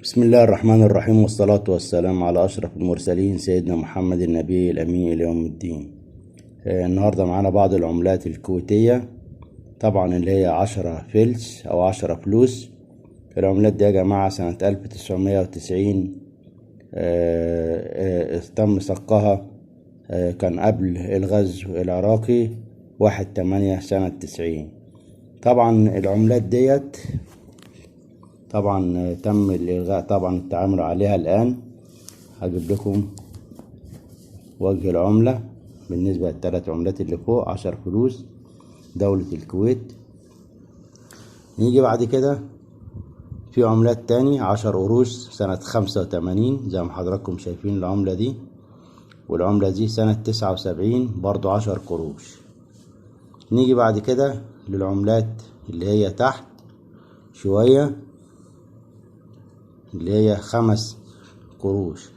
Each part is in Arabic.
بسم الله الرحمن الرحيم، والصلاة والسلام على أشرف المرسلين سيدنا محمد النبي الأمين إلى يوم الدين. النهاردة معانا بعض العملات الكويتية، طبعا اللي هي 10 فلس أو 10 فلوس. العملات دي يا جماعة سنة 1990 تم صكها، كان قبل الغزو العراقي 1/8 سنة 90. طبعا العملات ديت طبعا تم الإلغاء، طبعا التعامل عليها الآن. هجيب لكم وجه العملة بالنسبة للثلاث عملات اللي فوق. 10 فلوس دولة الكويت. نيجي بعد كده في عملات تاني 10 قروش سنة 85 زي ما حضراتكم شايفين العملة دي، والعملة دي سنة 79 برضو 10 قروش. نيجي بعد كده للعملات اللي هي تحت شوية، اللي هي 5 قروش،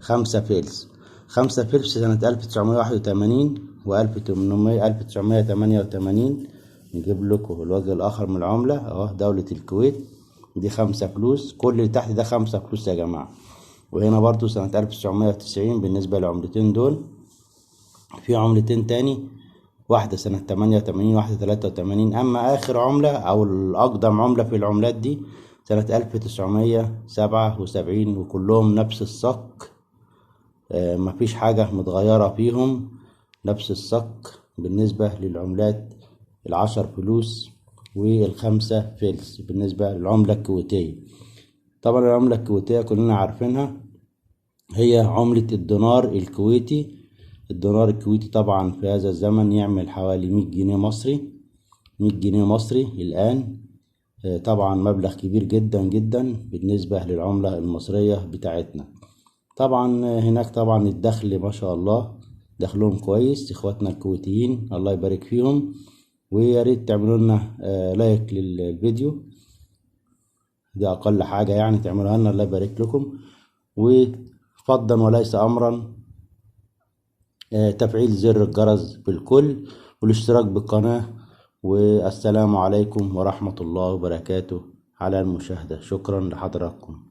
5 فلس. 5 فلس سنة 1981 و1988. نجيب لكم الوجه الآخر من العملة اهو، دولة الكويت دي 5 فلوس. كل اللي تحت ده 5 فلوس يا جماعة. وهنا برضو سنة 1990 بالنسبة للعملتين دول. في عملتين تاني، واحدة سنة 88 واحدة 83. أما آخر عملة أو الأقدم عملة في العملات دي سنة 1977، وكلهم نفس الصك، مفيش حاجة متغيرة فيهم، نفس الصك بالنسبة للعملات 10 فلوس وال5 فلس بالنسبة للعملة الكويتية. طبعا العملة الكويتية كلنا عارفينها، هي عملة الدينار الكويتي. الدينار الكويتي طبعا في هذا الزمن يعمل حوالي 100 جنيه مصري. 100 جنيه مصري الآن طبعا مبلغ كبير جدا جدا بالنسبة للعملة المصرية بتاعتنا. طبعا هناك طبعا الدخل ما شاء الله دخلهم كويس اخواتنا الكويتيين، الله يبارك فيهم. ويا ريت تعملوا لنا لايك للفيديو، دي اقل حاجة يعني تعملوها لنا، الله يبارك لكم. وفضلا وليس امرا تفعيل زر الجرس بالكل والاشتراك بالقناة. والسلام عليكم ورحمة الله وبركاته على المشاهدة. شكرا لحضراتكم.